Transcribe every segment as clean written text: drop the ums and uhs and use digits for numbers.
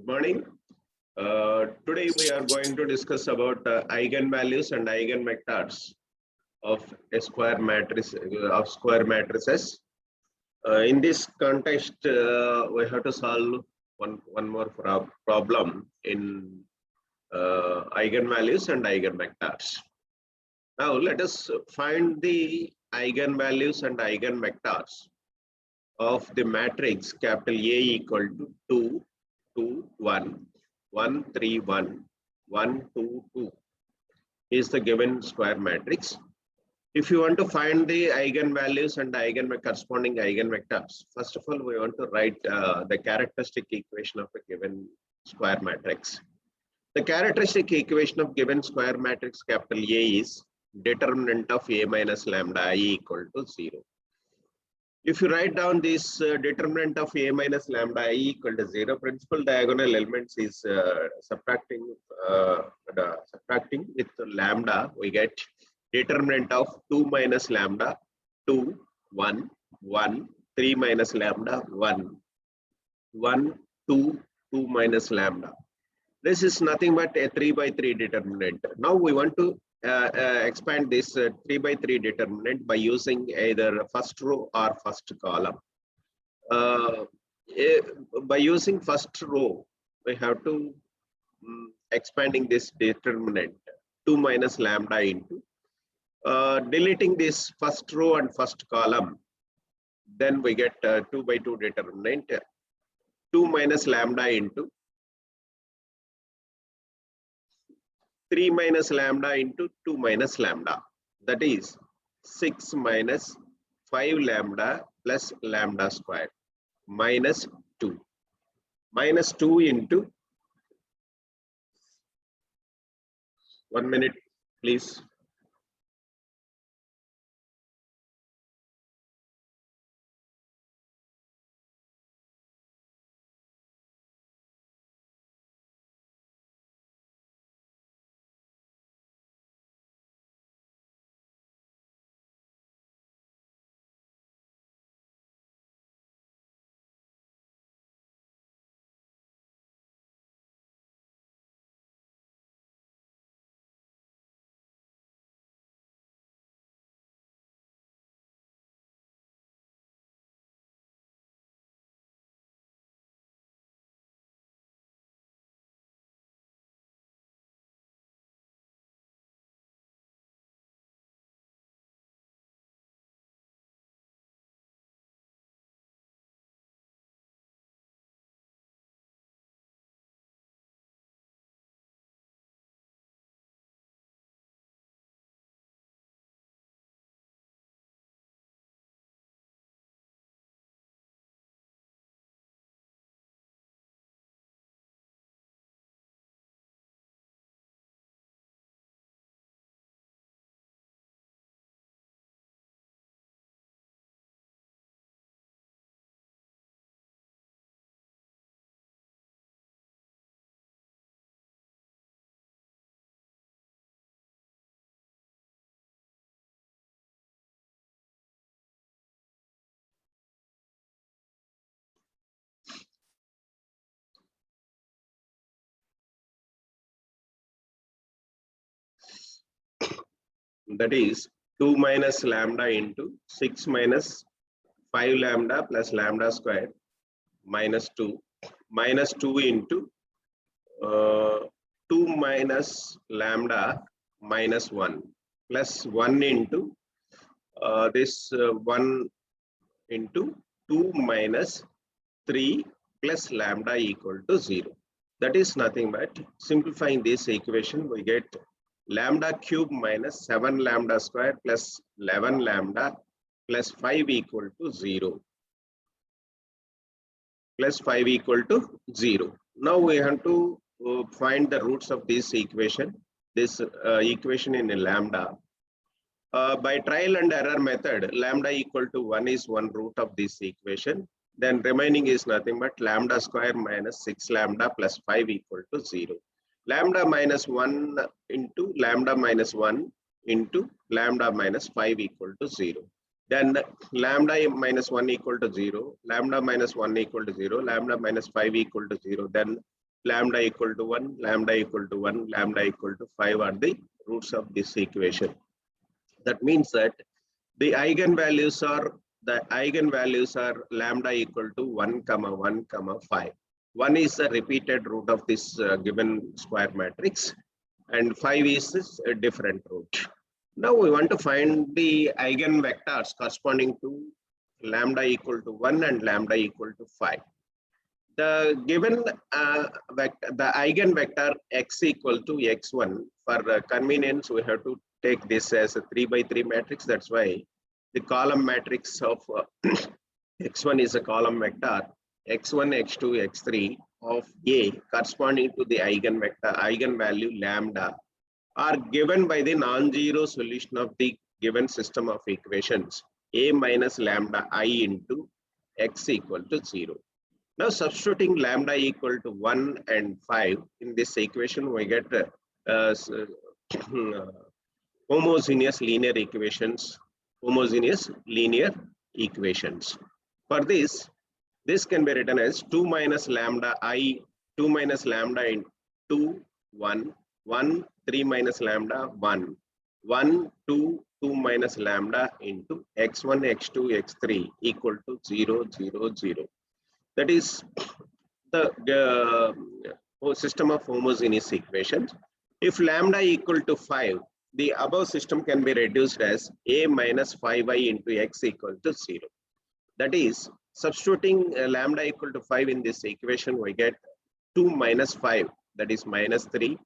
Good morning. Today we are going to discuss about eigenvalues and eigenvectors of a square matrix of square matrices. In this context, we have to solve one more problem in eigenvalues and eigenvectors. Now let us find the eigenvalues and eigenvectors of the matrix capital A equal to 2, 2, 1, 1, 3, 1, 1, 2, 2 is the given square matrix. If you want to find the eigenvalues and corresponding eigenvectors, first of all, we want to write the characteristic equation of a given square matrix. The characteristic equation of given square matrix capital A is determinant of A minus lambda I equal to 0. If you write down this determinant of A minus lambda I equal to 0, principal diagonal elements is subtracting with lambda, we get determinant of 2 minus lambda, 2, 1, 1, 3 minus lambda, 1, 1, 2, 2 minus lambda. This is nothing but a 3 by 3 determinant. Now we want to expand this 3 by 3 determinant by using either first row or first column. By using first row, we have to expanding this determinant 2 minus lambda into deleting this first row and first column. Then we get 2 by 2 determinant 2 minus lambda into 3 minus lambda into 2 minus lambda, that is 6 minus 5 lambda plus lambda square minus 2. Minus 2 into 1 minute, please. That is 2 minus lambda into 6 minus 5 lambda plus lambda square minus 2 into 2 minus lambda minus 1 plus 1 into this 1 into 2 minus 3 plus lambda equal to 0. That is nothing but simplifying this equation, we get lambda cube minus 7 lambda square plus 11 lambda plus 5 equal to 0. Plus 5 equal to 0. Now we have to find the roots of this equation. This equation in a lambda. By trial and error method, lambda equal to 1 is one root of this equation. Then remaining is nothing but lambda square minus 6 lambda plus 5 equal to 0. Lambda minus 1 into lambda minus 1 into lambda minus 5 equal to 0. Then lambda minus 1 equal to 0, lambda minus 1 equal to 0, lambda minus 5 equal to 0. Then lambda equal to 1, lambda equal to 1, lambda equal to 5 are the roots of this equation. That means that the eigenvalues are lambda equal to 1 comma 1 comma 5. 1 is the repeated root of this given square matrix, and 5 is a different root. Now we want to find the eigenvectors corresponding to lambda equal to 1 and lambda equal to 5. The given the eigenvector x equal to x1, for convenience we have to take this as a 3 by 3 matrix. That's why the column matrix of x1 is a column vector, x1, x2, x3 of A corresponding to the eigenvalue lambda are given by the non-zero solution of the given system of equations A minus lambda I into x equal to 0. Now substituting lambda equal to 1 and 5 in this equation, we get homogeneous linear equations. For this can be written as 2 minus lambda in 2, 1, 1, 3 minus lambda 1, 1, 2, 2 minus lambda into x1, x2, x3 equal to 0, 0, 0. That is the system of homogeneous equations. If lambda equal to 5, the above system can be reduced as A minus 5i into x equal to 0. That is, substituting lambda equal to 5 in this equation, we get 2 minus 5, that is minus 3,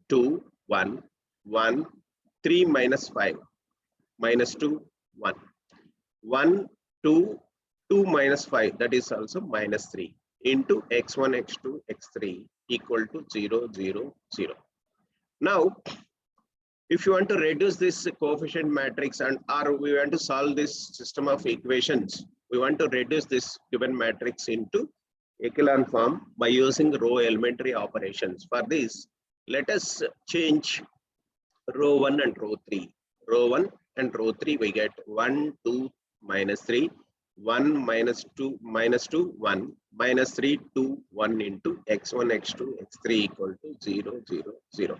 2, 1, 1, 3 minus 5, minus 2, 1, 1, 2, 2 minus 5, that is also minus 3 into x1, x2, x3 equal to 0, 0, 0. Now, if you want to reduce this coefficient matrix or we want to solve this system of equations, we want to reduce this given matrix into echelon form by using row elementary operations. For this, let us change row 1 and row 3. Row 1 and row 3 we get 1, 2, minus 3, 1, minus 2, 1, minus 3, 2, 1 into x1, x2, x3 equal to 0, 0, 0.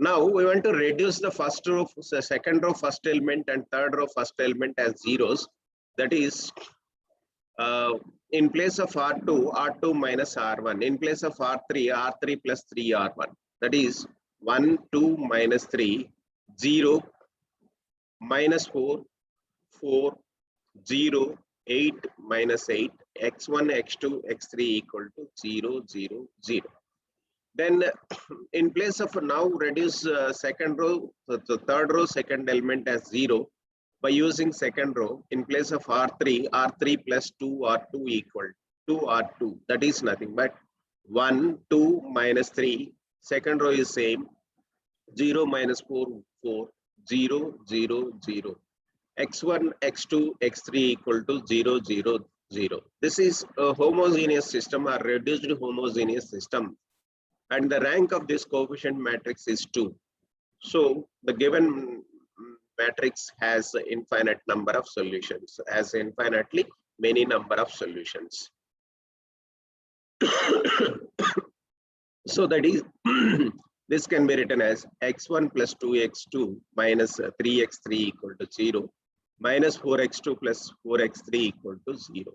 Now we want to reduce the first row, second row first element and third row first element as zeros. That is, in place of R2, R2 minus R1. In place of R3, R3 plus 3R1. That is 1, 2 minus 3, 0, minus 4, 4, 0, 8 minus 8, x1, x2, x3 equal to 0, 0, 0. Then in place of now reduce second row, the third row second element as 0 by using second row. In place of R3, R3 plus 2 R2 equal to R2. That is nothing but 1, 2 minus 3. Second row is same. 0 minus 4, 4, 0, 0, 0. x1, x2, x3 equal to 0, 0, 0. This is a homogeneous system or reduced homogeneous system. And the rank of this coefficient matrix is 2. So the given matrix has an infinite number of solutions, has infinitely many number of solutions. So that is, this can be written as x1 plus 2x2 minus 3x3 equal to 0, minus 4x2 plus 4x3 equal to 0.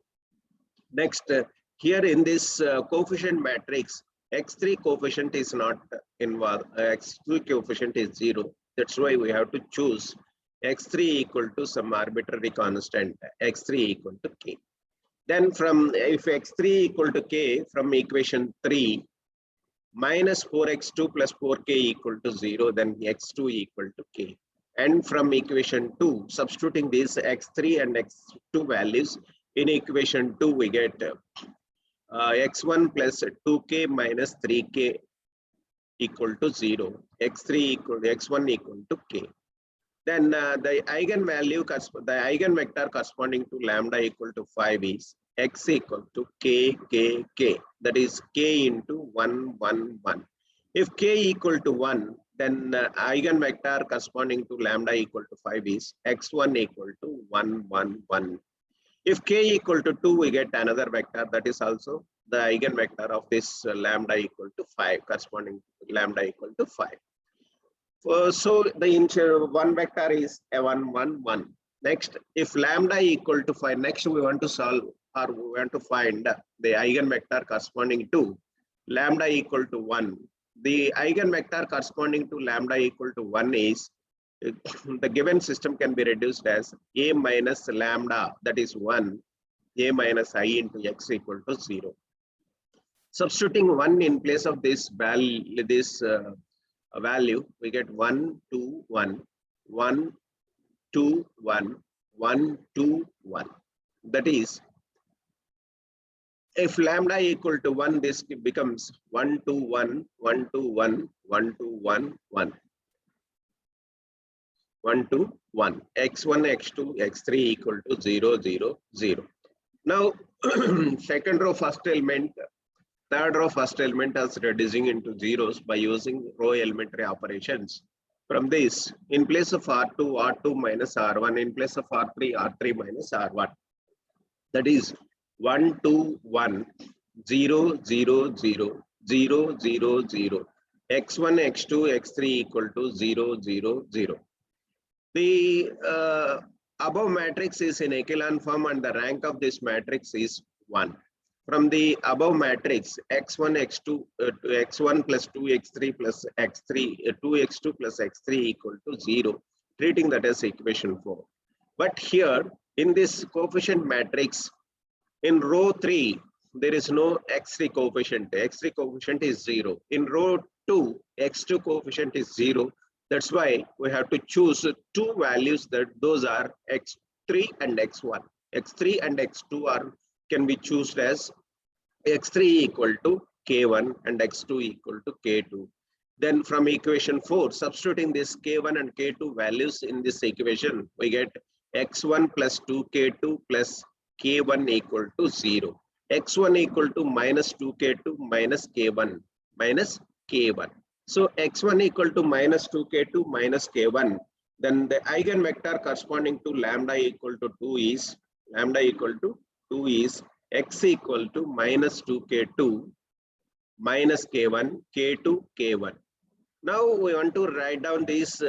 Next, here in this coefficient matrix, x3 coefficient is not involved, x2 coefficient is 0. That's why we have to choose x3 equal to some arbitrary constant, x3 equal to k. Then from, if x3 equal to k, from equation 3, minus 4x2 plus 4k equal to 0, then x2 equal to k. And from equation 2, substituting these x3 and x2 values, in equation 2 we get x1 plus 2k minus 3k equal to 0, x3 equal to x1 equal to k. Then the eigenvalue, the eigenvector corresponding to lambda equal to 5 is x equal to k, k, k. That is k into 1, 1, 1. If k equal to 1, then eigenvector corresponding to lambda equal to 5 is x1 equal to 1, 1, 1. If k equal to 2, we get another vector that is also the eigenvector of this lambda equal to 5, corresponding to lambda equal to 5. So the initial one vector is a 1, 1, 1. Next, if lambda equal to 5, next we want to solve or we want to find the eigenvector corresponding to lambda equal to 1. The eigenvector corresponding to lambda equal to 1 is the given system can be reduced as a minus lambda, that is 1, a minus I into x equal to 0. Substituting 1 in place of this value, we get 1, 2, 1, 1, 2, 1, 1, 2, 1. That is, if lambda equal to 1, this becomes 1, 2, 1, 1, 2, 1, 1, 2, 1, 1. 1, 2, 1. X1, X2, X3 equal to 0, 0, 0. Now, second row first element, third row first element is reducing into zeros by using row elementary operations. From this, in place of R2, R2 minus R1, in place of R3, R3 minus R1. That is 1, 2, 1, 0, 0, 0, 0, 0, 0. X1, X2, X3 equal to 0, 0, 0. The above matrix is in echelon form and the rank of this matrix is 1. From the above matrix, x1, x2, x1 plus 2x3 plus x3, 2x2 plus x3 equal to 0, treating that as equation 4. But here, in this coefficient matrix, in row 3, there is no x3 coefficient. X3 coefficient is 0. In row 2, x2 coefficient is 0. That's why we have to choose two values that those are x3 and x1. X3 and x2 can be chosen as x3 equal to k1 and x2 equal to k2. Then from equation 4, substituting this k1 and k2 values in this equation, we get x1 plus 2k2 plus k1 equal to 0. x1 equal to minus 2k2 minus k1 minus k1. So x1 equal to minus 2k2 minus k1. Then the eigenvector corresponding to lambda equal to 2 is x equal to minus 2k2 minus k1, k2, k1. Now we want to write down this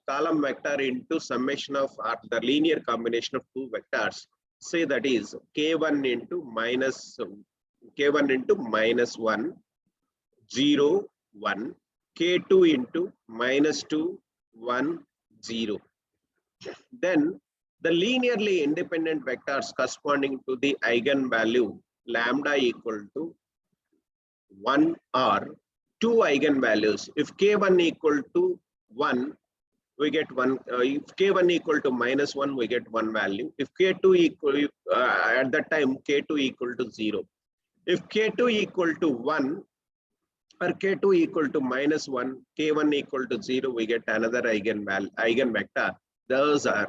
column vector into summation of the linear combination of two vectors. Say that is k1 into minus 1, 0, 1, k2 into minus 2, 1, 0. Then the linearly independent vectors corresponding to the eigenvalue lambda equal to 1 are two eigenvalues. If k1 equal to 1, we get 1. If k1 equal to minus 1, we get 1 value. If k2 equal, at that time, k2 equal to 0. If k2 equal to 1, or k2 equal to minus 1, k1 equal to 0, we get another eigenvector. Those are,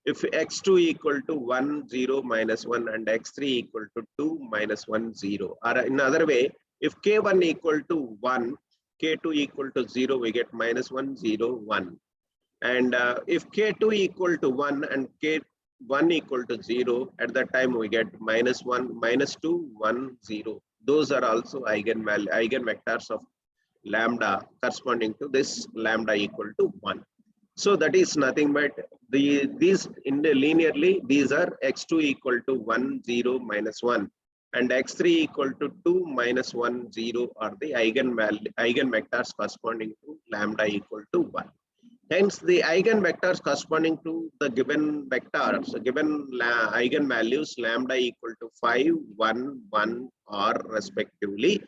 if x2 equal to 1, 0, minus 1, and x3 equal to 2, minus 1, 0. Or in another way, if k1 equal to 1, k2 equal to 0, we get minus 1, 0, 1. And if k2 equal to 1 and k1 equal to 0, at that time we get minus 1, minus 2, 1, 0. Those are also eigenvectors of lambda corresponding to this lambda equal to 1. So that is nothing but these in the linearly, these are x2 equal to 1, 0, minus 1, and x3 equal to 2, minus 1, 0 are the eigenvectors corresponding to lambda equal to 1. Hence, the eigenvectors corresponding to the given vectors, given eigenvalues lambda equal to 5, 1, 1 are respectively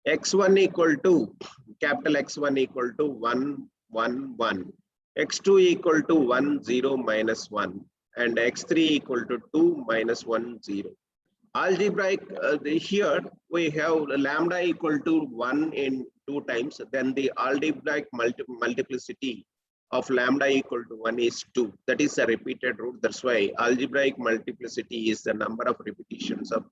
x1 equal to capital X1 equal to 1, 1, 1, x2 equal to 1, 0, minus 1, and x3 equal to 2, minus 1, 0. Algebraic, here we have lambda equal to 1 in 2 times, then the algebraic multiplicity of lambda equal to 1 is 2. That is a repeated root. That's why algebraic multiplicity is the number of repetitions of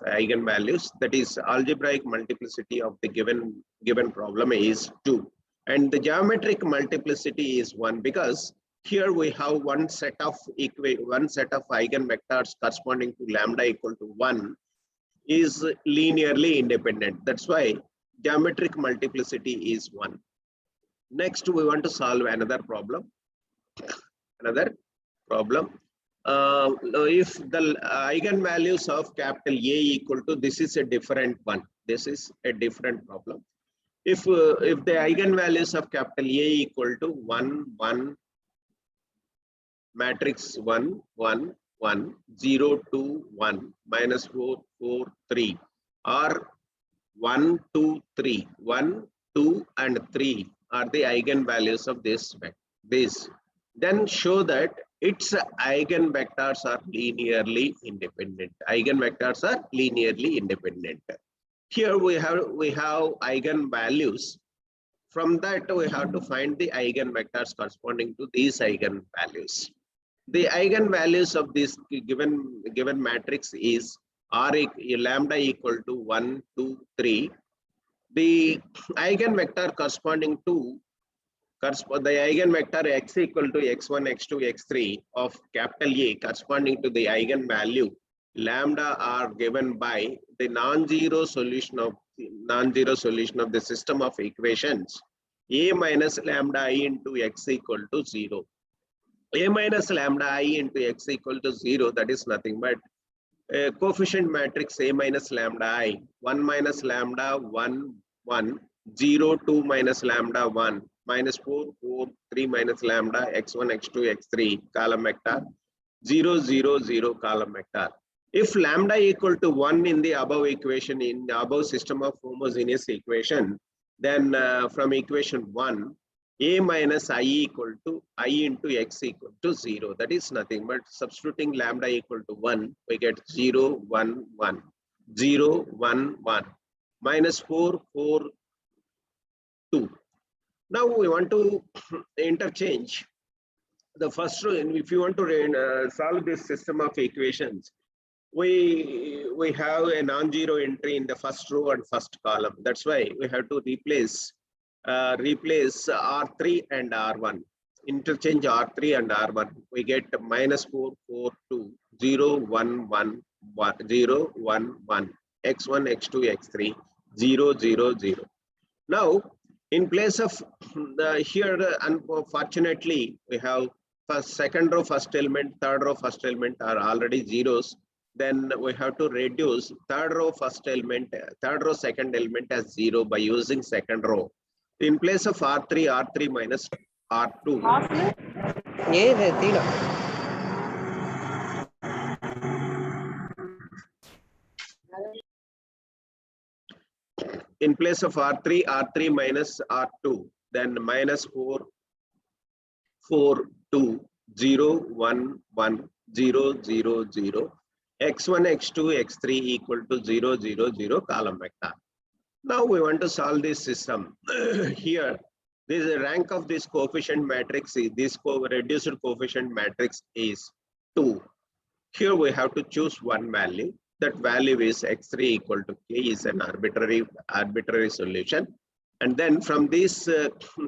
eigenvalues. That is algebraic multiplicity of the given problem is 2. And the geometric multiplicity is 1, because here we have one set of eigenvectors corresponding to lambda equal to 1. is linearly independent. That's why geometric multiplicity is 1. Next, we want to solve another problem. If the eigenvalues of capital A equal to, this is a different one. This is a different problem. If the eigenvalues of capital A equal to 1, 1, matrix 1, 1, 1, 0, 2, 1, minus 4, 4, 3, or 1, 2, 3, 1, 2, and 3 are the eigenvalues of this vector. Then show that its eigenvectors are linearly independent. Eigenvectors are linearly independent. Here we have eigenvalues. From that, we have to find the eigenvectors corresponding to these eigenvalues. The eigenvalues of this given matrix is lambda equal to 1, 2, 3. The eigenvector corresponding to the eigenvector x equal to x1, x2, x3 of capital A corresponding to the eigenvalue lambda are given by the non-zero solution of the system of equations A minus lambda I into x equal to 0. A minus lambda I into x equal to 0, that is nothing but a coefficient matrix A minus lambda I, 1 minus lambda 1, 1, 0, 2 minus lambda 1, minus 4, 4, 3 minus lambda x1, x2, x3 column vector, 0, 0, 0 column vector. If lambda equal to 1 in the above equation, in the above system of homogeneous equation, then from equation 1, A minus I equal to I into x equal to 0. That is nothing but substituting lambda equal to 1, we get 0, 1, 1, 0, 1, 1, minus 4, 4, 2. Now we want to interchange the first row. If you want to solve this system of equations, we have a non-zero entry in the first row and first column. That's why we have to replace R3 and R1. Interchange R3 and R1. We get minus 4, 4, 2, 0, 1, 1, 1, 0, 1, 1, x1, x2, x3, 0, 0, 0. Now, in place of here, unfortunately, we have second row first element, third row first element are already zeros. Then we have to reduce third row second element as 0 by using second row. In place of R3 minus R2. In place of R3 minus R2, then minus 4, 4, 2, 0, 1, 1, 0, 0, 0, x1, x2, x3 equal to 0, 0, 0 column vector. Now we want to solve this system. Here, this is the rank of this coefficient matrix. This reduced coefficient matrix is 2. Here we have to choose one value. That value is x3 equal to k, is an arbitrary solution. And then from this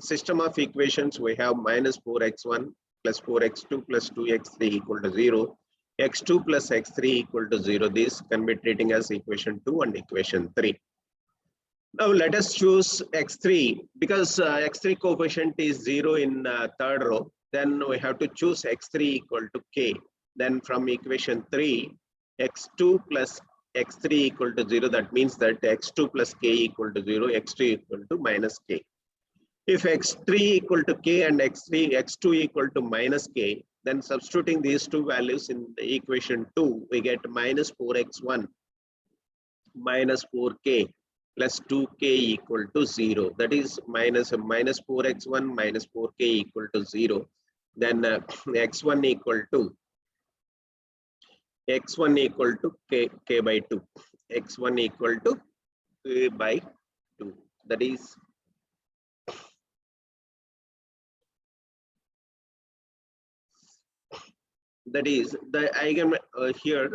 system of equations, we have minus 4x1 plus 4x2 plus 2x3 equal to 0. x2 plus x3 equal to 0. This can be treating as equation 2 and equation 3. Now let us choose x3 because x3 coefficient is 0 in third row. Then we have to choose x3 equal to k. Then from equation 3, x2 plus x3 equal to 0. That means that x2 plus k equal to 0, x2 equal to minus k. If x3 equal to k and x2 equal to minus k, then substituting these two values in the equation 2, we get minus 4x1 minus 4k plus 2k equal to 0. That is minus 4x1 minus 4k equal to 0. Then x1 equal to k by 2. x1 equal to k by 2. That is the eigen here.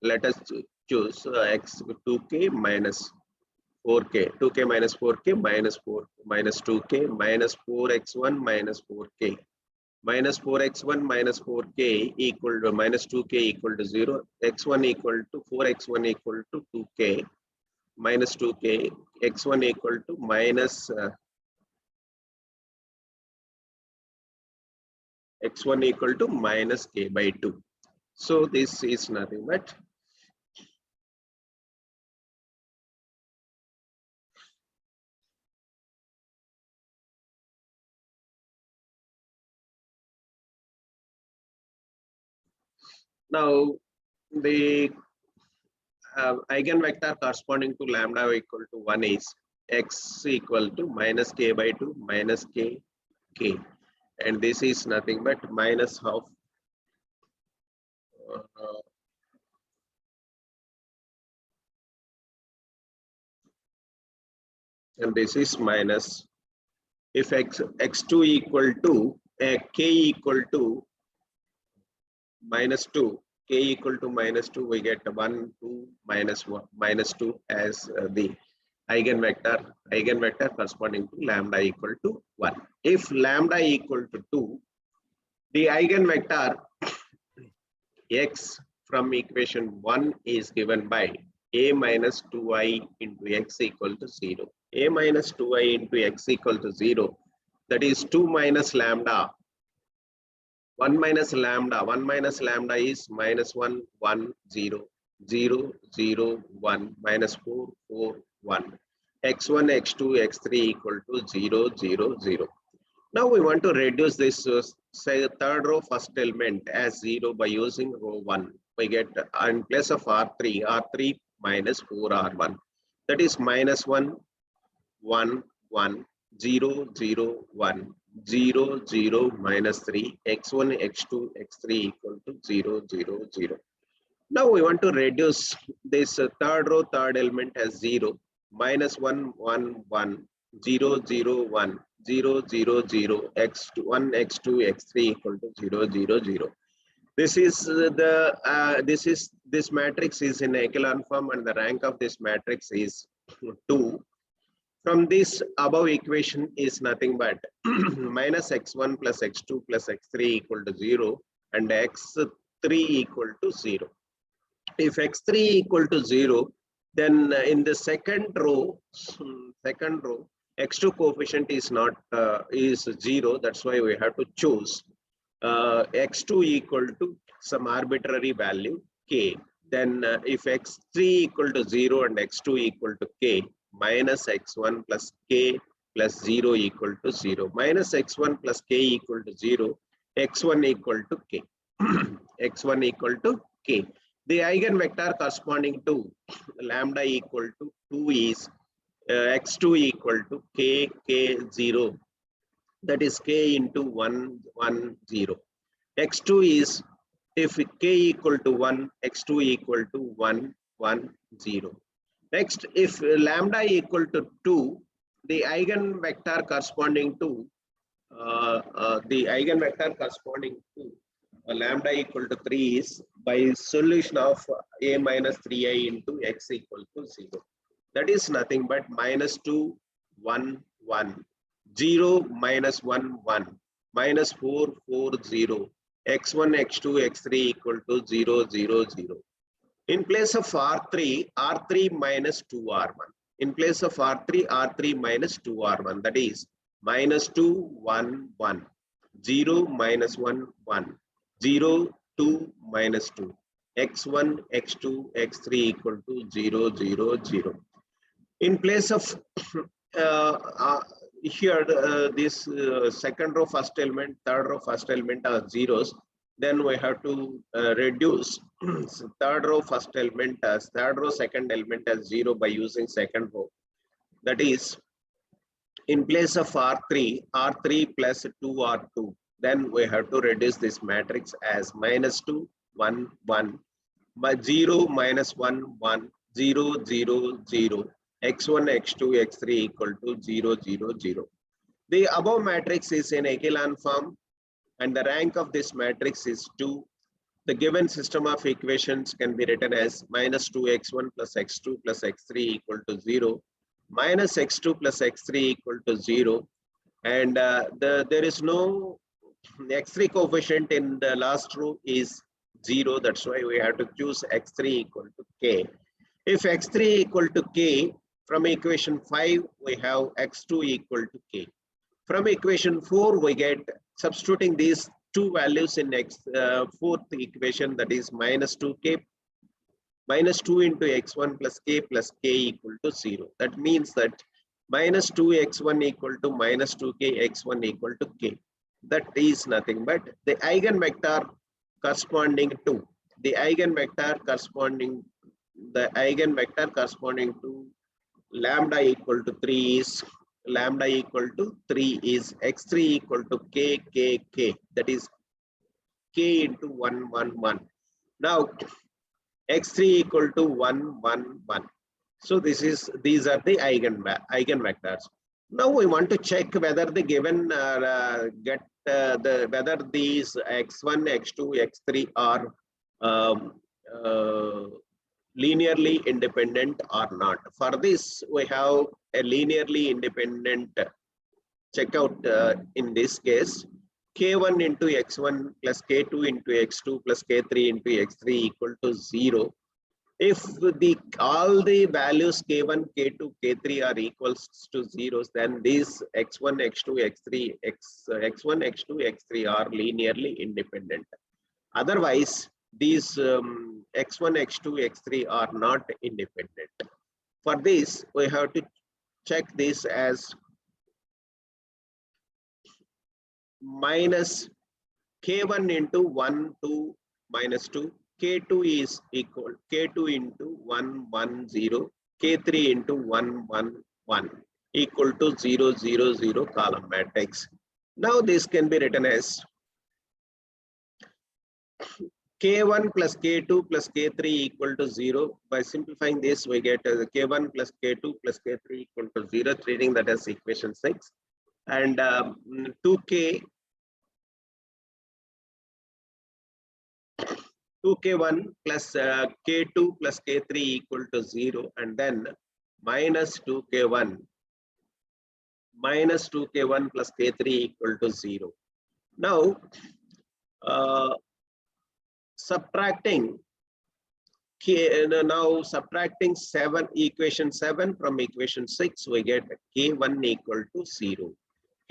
Let us choose x2k minus 4k, 2k minus 4k minus 4 minus 2k minus 4x1 minus 4k minus 4x1 minus 4k equal to minus 2k equal to 0, x1 equal to 4x1 equal to 2k minus 2k, x1 equal to minus x1 equal to minus k by 2. So this is nothing but now the eigenvector corresponding to lambda equal to 1 is x equal to minus k by 2 minus k k, and this is nothing but minus half and this is minus if x2 equal to k equal to minus 2, k equal to minus 2, we get 1 2 minus 1 minus 2 as the eigenvector corresponding to lambda equal to 1. If lambda equal to 2, the eigenvector x from equation 1 is given by a minus 2i into x equal to 0. A minus 2i into x equal to 0, that is 2 minus lambda. 1 minus lambda is minus 1 1 0 0 0 1 minus 4 4 1, x1 x2 x3 equal to 0 0 0. Now we want to reduce this say third row first element as 0 by using row 1. We get in place of r3 minus 4r1, that is minus 1 1 1 0 0 1 0 0 minus 3, x1 x2 x3 equal to 0 0 0. Now we want to reduce this third row third element as 0, minus 1 1 1 0 0 1 0 0 0 x1 x2 x3 equal to 0 0 0. This is this matrix is in echelon form and the rank of this matrix is 2. From this above equation is nothing but minus x1 plus x2 plus x3 equal to 0 and x3 equal to 0. If x3 equal to 0, then in the second row x2 coefficient is not is 0. That's why we have to choose x2 equal to some arbitrary value k. Then if x3 equal to 0 and x2 equal to k, minus x1 plus k plus 0 equal to 0. Minus x1 plus k equal to 0, x1 equal to k. x1 equal to k. The eigenvector corresponding to lambda equal to 2 is x2 equal to k k 0, that is k into 1 1 0. x2 is if k equal to 1, x2 equal to 1 1 0. Next, if lambda equal to 2, the eigenvector corresponding to lambda equal to 3 is by solution of a minus 3i into x equal to 0. That is nothing but minus 2 1 1 0 minus 1 1 minus 4 4 0 x1 x2 x3 equal to 0 0 0. In place of R3 minus 2R1. In place of R3 minus 2R1. That is minus 2, 1, 1. 0 minus 1, 1. 0, 2 minus 2. X1, X2, X3 equal to 0, 0, 0. In place of here this second row first element, third row first element are zeros. Then we have to reduce third row first element as third row second element as 0 by using second row. That is in place of R3 plus 2R2. Then we have to reduce this matrix as minus 2 1 1 by 0 minus 1 1 0 0 0 x1 x2 x3 equal to 0 0 0. The above matrix is in echelon form and the rank of this matrix is 2. The given system of equations can be written as minus 2x1 plus x2 plus x3 equal to 0, minus x2 plus x3 equal to 0, and there is no The x3 coefficient in the last row is 0. That's why we have to choose x3 equal to k. If x3 equal to k, from equation 5, we have x2 equal to k. From equation 4, we get substituting these two values in fourth equation, that is minus 2k, minus 2 into x1 plus k equal to 0. That means that minus 2x1 equal to minus 2k x1 equal to k. That is nothing but the eigenvector corresponding to to lambda equal to 3 is x3 equal to k, that is k into 1 1 1. Now x3 equal to 1 1 1. So these are the eigenvectors. Now we want to check whether the given whether these x1, x2, x3 are linearly independent or not. For this, we have a linearly independent checkout in this case. K1 into x1 plus k2 into x2 plus k3 into x3 equal to 0. If all the values k1, k2, k3 are equals to zeros, then these x1, x2, x3, x1, x2, x3 are linearly independent. Otherwise, these x1, x2, x3 are not independent. For this, we have to check this as minus k1 into 1, 2, minus 2. K2 is equal K2 into 1 1 0, K3 into 1 1 1 equal to 0 0 0 column matrix. Now this can be written as K1 plus K2 plus K3 equal to 0. By simplifying this, we get K1 plus K2 plus K3 equal to 0, treating that as equation 6. And 2k1 plus k2 plus k3 equal to 0, and then minus 2k1 plus k3 equal to 0. Now subtracting equation 7 from equation 6, we get k1 equal to 0.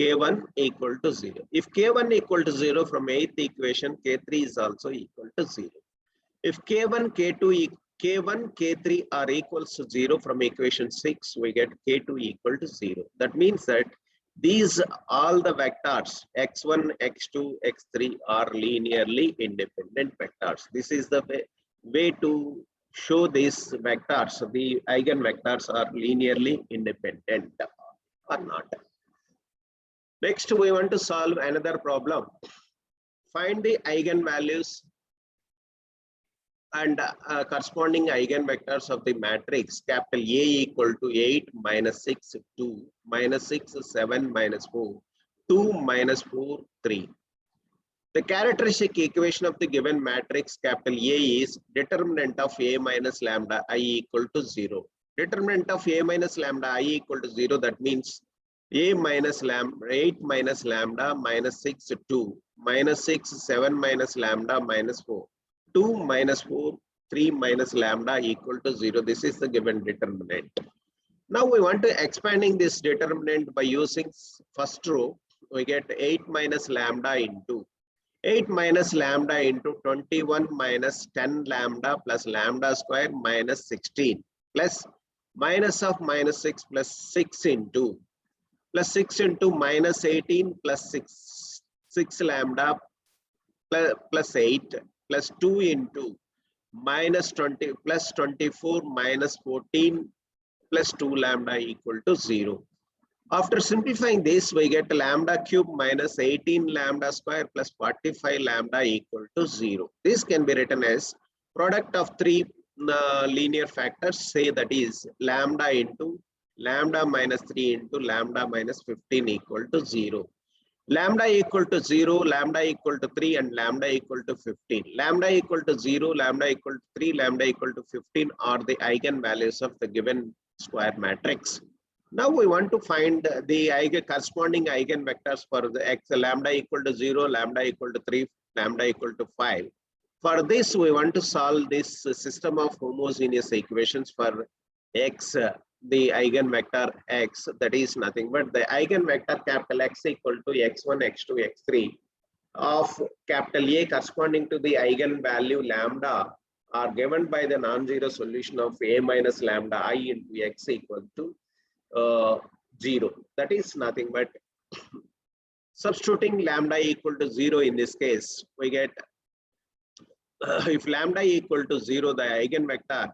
K1 equal to 0. If K1 equal to 0 from 8th equation, K3 is also equal to 0. If K1, K3 are equals to 0 from equation 6, we get K2 equal to 0. That means that these all the vectors x1, x2, x3 are linearly independent vectors. This is the way to show these vectors. The eigenvectors are linearly independent or not. Next, we want to solve another problem. Find the eigenvalues and corresponding eigenvectors of the matrix capital A equal to 8 minus 6 2 minus 6 7 minus 4 2 minus 4 3. The characteristic equation of the given matrix capital A is determinant of A minus lambda I equal to 0. Determinant of A minus lambda I equal to 0, that means A minus lambda 8 minus lambda minus 6 2 minus 6 7 minus lambda minus 4 2 minus 4 3 minus lambda equal to 0. This is the given determinant. Now we want to expanding this determinant by using first row. We get 8 minus lambda into 8 minus lambda into 21 minus 10 lambda plus lambda square minus 16 plus minus of minus 6 plus 6 into plus 6 into minus 18 plus 6 lambda plus 8 plus 2 into minus 20 plus 24 minus 14 plus 2 lambda equal to 0. After simplifying this, we get lambda cube minus 18 lambda square plus 45 lambda equal to 0. This can be written as product of three linear factors, say that is lambda into lambda minus 3 into lambda minus 15 equal to 0. Lambda equal to 0, lambda equal to 3, and lambda equal to 15. Lambda equal to 0, lambda equal to 3, lambda equal to 15 are the eigenvalues of the given square matrix. Now we want to find the corresponding eigenvectors for the x lambda equal to 0, lambda equal to 3, lambda equal to 5. For this, we want to solve this system of homogeneous equations for x, the eigenvector x, that is nothing but the eigenvector capital X equal to x1, x2, x3 of capital A corresponding to the eigenvalue lambda are given by the non-zero solution of A minus lambda I into x equal to 0. That is nothing but substituting lambda equal to 0 in this case, we get if lambda equal to 0, the eigenvector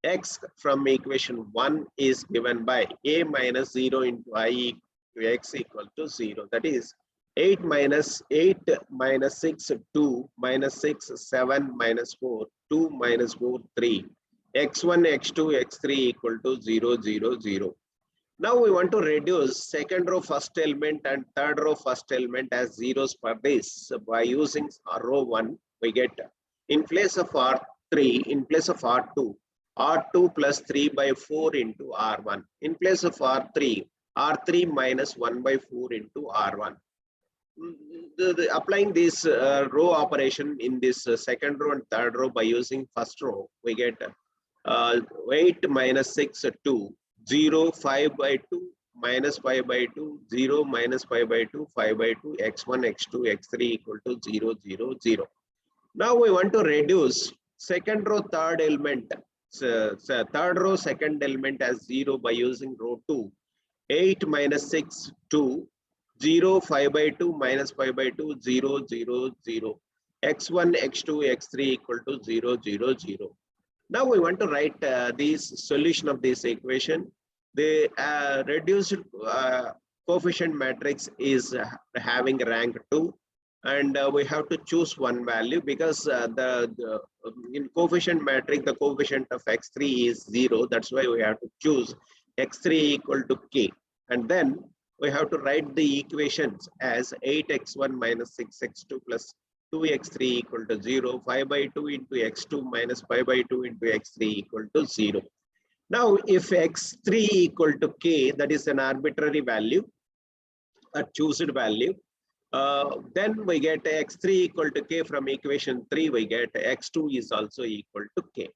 x from equation 1 is given by A minus 0 into I to x equal to 0. That is 8 minus 6, 2 minus 6, 7 minus 4, 2 minus 4, 3. x1, x2, x3 equal to 0, 0, 0. Now we want to reduce second row first element and third row first element as zeros for this. So by using row 1, we get in place of R3, in place of R2, R2 plus 3 by 4 into R1. In place of R3, R3 minus 1 by 4 into R1. Applying this row operation in this second row and third row by using first row, we get 8 minus 6, 2. 0, 5 by 2, minus 5 by 2, 0, minus 5 by 2, 5 by 2, x1, x2, x3 equal to 0, 0, 0. Now we want to reduce second row third element, third row second element as 0 by using row 2. 8 minus 6, 2, 0, 5 by 2, minus 5 by 2, 0, 0, 0. x1, x2, x3 equal to 0, 0, 0. Now we want to write this solution of this equation. The reduced coefficient matrix is having rank 2, and we have to choose one value because in coefficient matrix the coefficient of x3 is 0. That's why we have to choose x3 equal to k, and then we have to write the equations as 8x1 minus 6x2 plus 2x3 equal to 0, 5 by 2 into x2 minus 5 by 2 into x3 equal to 0. Now, if x3 equal to k, that is an arbitrary value, a chosen value, then we get x3 equal to k from equation 3, we get x2 is also equal to k.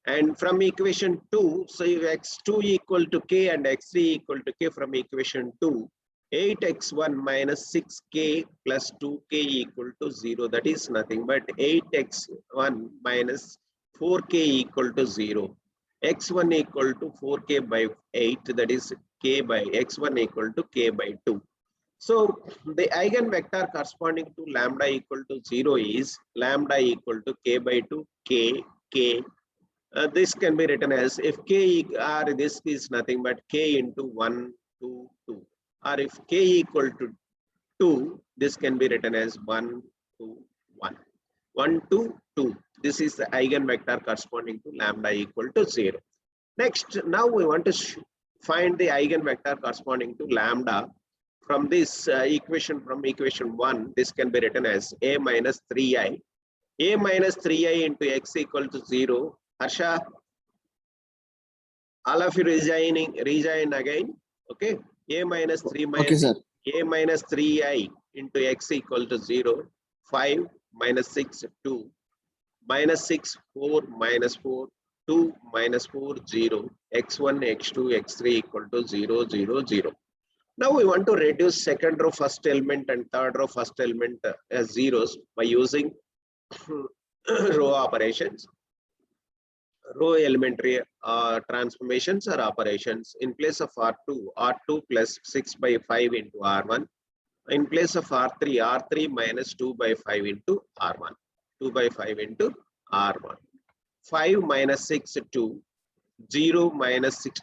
And from equation 2, so if x2 equal to k and x3 equal to k from equation 2, 8x1 minus 6k plus 2k equal to 0. That is nothing but 8x1 minus 4k equal to 0. x1 equal to 4k by 8, that is k by x1 equal to k by 2. So the eigenvector corresponding to lambda equal to 0 is lambda equal to k by 2, k. This can be written as if k or this is nothing but k into 1, 2, 2. Or if k equal to 2, this can be written as 1, 2, 1. 1, 2, 2. This is the eigenvector corresponding to lambda equal to 0. Next, now we want to find the eigenvector corresponding to lambda from this equation, from equation 1. This can be written as a minus 3i. A minus 3i into x equal to 0. Harsha, all of you rejoin again. Okay. A minus 3 minus okay, sir. A minus 3i into x equal to 0. 5 minus 6, 2. Minus 6, 4 minus 4. 2 minus 4, 0. x1, x2, x3 equal to 0, 0, 0. Now we want to reduce second row first element and third row first element as zeros by using row operations. Row elementary transformations or operations. In place of R2 plus 6 by 5 into R1. In place of R3 minus 2 by 5 into R1. 2 by 5 into R1. 5 minus 6, 2. 0 minus 6.